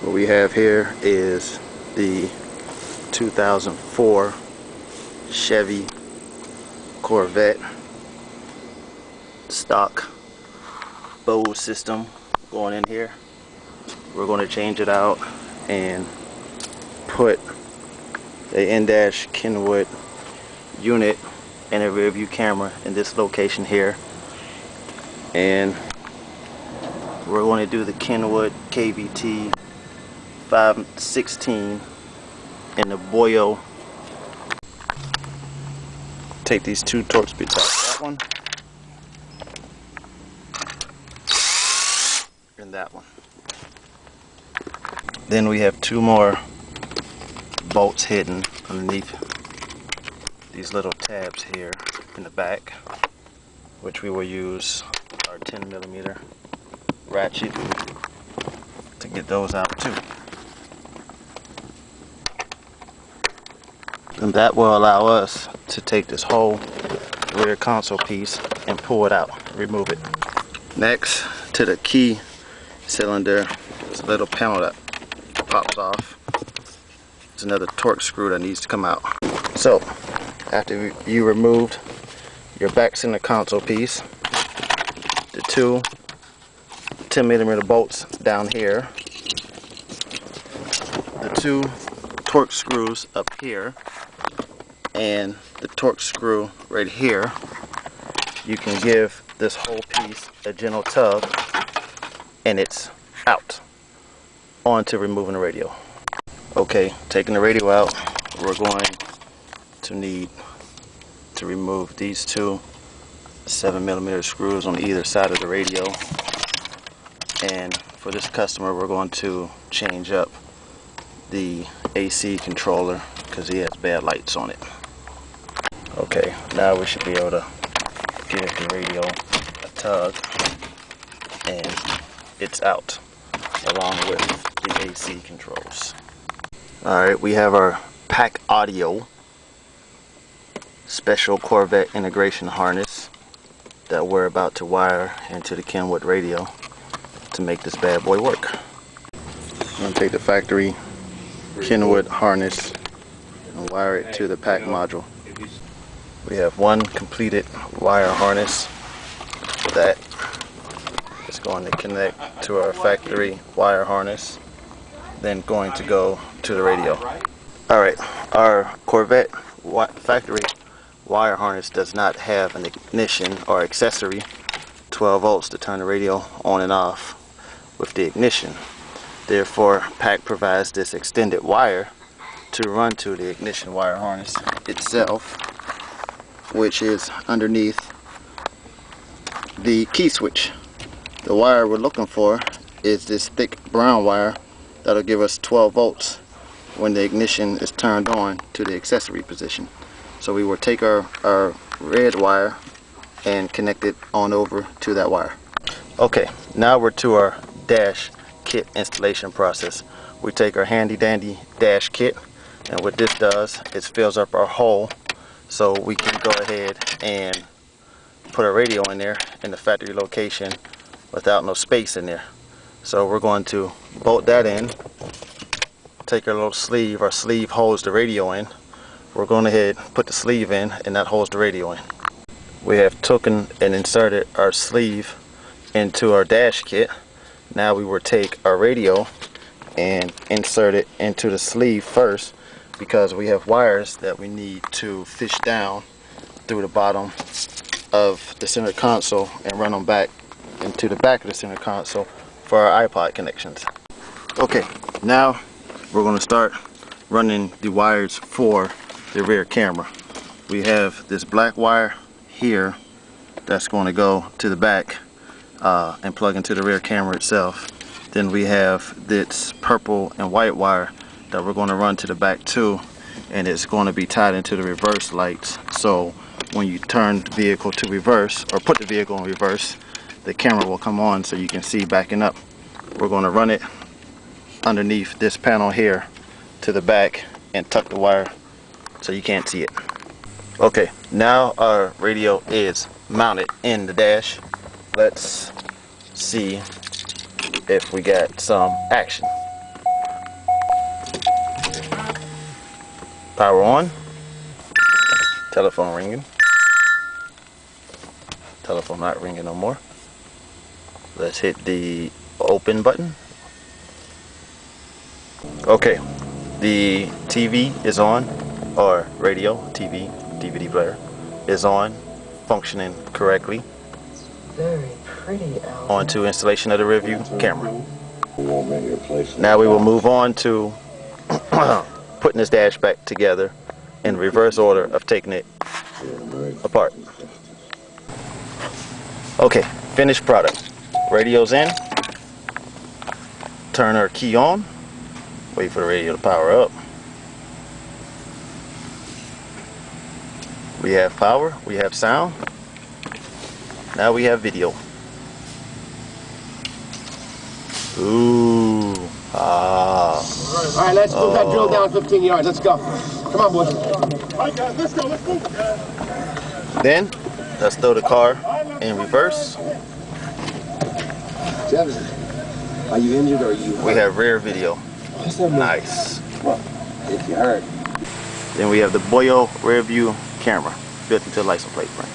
What we have here is the 2004 Chevy Corvette stock Bose system going in here. We're going to change it out and put a Indash Kenwood unit and a rear view camera in this location here, and we're going to do the Kenwood KVT 516 in the Boyo. Take these two Torx bits out, that one and that one. Then we have two more bolts hidden underneath these little tabs here in the back, which we will use our 10mm ratchet to get those out too. And that will allow us to take this whole rear console piece and pull it out, remove it. Next to the key cylinder, there's a little panel that pops off. There's another Torx screw that needs to come out. So after you removed your back center console piece, the two 10mm bolts down here, the two Torx screws up here, and the Torx screw right here, you can give this whole piece a gentle tug and it's out onto removing the radio. Okay, taking the radio out, we're going to need to remove these two 7mm screws on either side of the radio, and for this customer we're going to change up the AC controller because he has bad lights on it. Okay, now we should be able to give the radio a tug and it's out along with the AC controls. Alright, we have our pack audio special Corvette integration harness that we're about to wire into the Kenwood radio to make this bad boy work. I'm going to take the factory Kenwood harness and wire it to the pack module. We have one completed wire harness that is going to connect to our factory wire harness, then going to go to the radio. Alright, our Corvette factory wire harness does not have an ignition or accessory 12 volts to turn the radio on and off with the ignition. Therefore, PAC provides this extended wire to run to the ignition wire harness itself, which is underneath the key switch. The wire we're looking for is this thick brown wire that'll give us 12 volts when the ignition is turned on to the accessory position. So we will take our red wire and connect it on over to that wire. Okay, now we're to our dash kit installation process. We take our handy dandy dash kit, and what this does is fills up our hole so we can go ahead and put a radio in there in the factory location without no space in there. So we're going to bolt that in, take our little sleeve. Our sleeve holds the radio in. We're going ahead and put the sleeve in, and that holds the radio in. We have taken and inserted our sleeve into our dash kit. Now we will take our radio and insert it into the sleeve first, because we have wires that we need to fish down through the bottom of the center console and run them back into the back of the center console for our iPod connections. Okay, now we're going to start running the wires for the rear camera. We have this black wire here that's going to go to the back and plug into the rear camera itself. Then we have this purple and white wire that we're going to run to the back too, and it's going to be tied into the reverse lights, so when you turn the vehicle to reverse or put the vehicle in reverse, the camera will come on so you can see backing up. We're going to run it underneath this panel here to the back and tuck the wire so you can't see it. Okay, now our radio is mounted in the dash. Let's see if we got some action. Power on. Telephone ringing. Telephone not ringing no more. Let's hit the open button. Okay, the TV is on, or radio, TV, DVD player is on, functioning correctly. Very pretty, Al. On to installation of the rear view camera. Now we will move on to putting this dash back together in reverse order of taking it apart. Okay, finished product. Radio's in. Turn our key on. Wait for the radio to power up. We have power, we have sound. Now we have video. Ooh. Ah. Alright, let's move that drill down 15 yards. Let's go. Come on, boys. Alright, guys, let's go. Let's move. Then, let's throw the car in reverse. Jefferson, are you injured or are you hurt? We have rear video. What's that mean? Nice. Well, if you hurt. Then we have the Boyo rear view camera built into the license plate frame.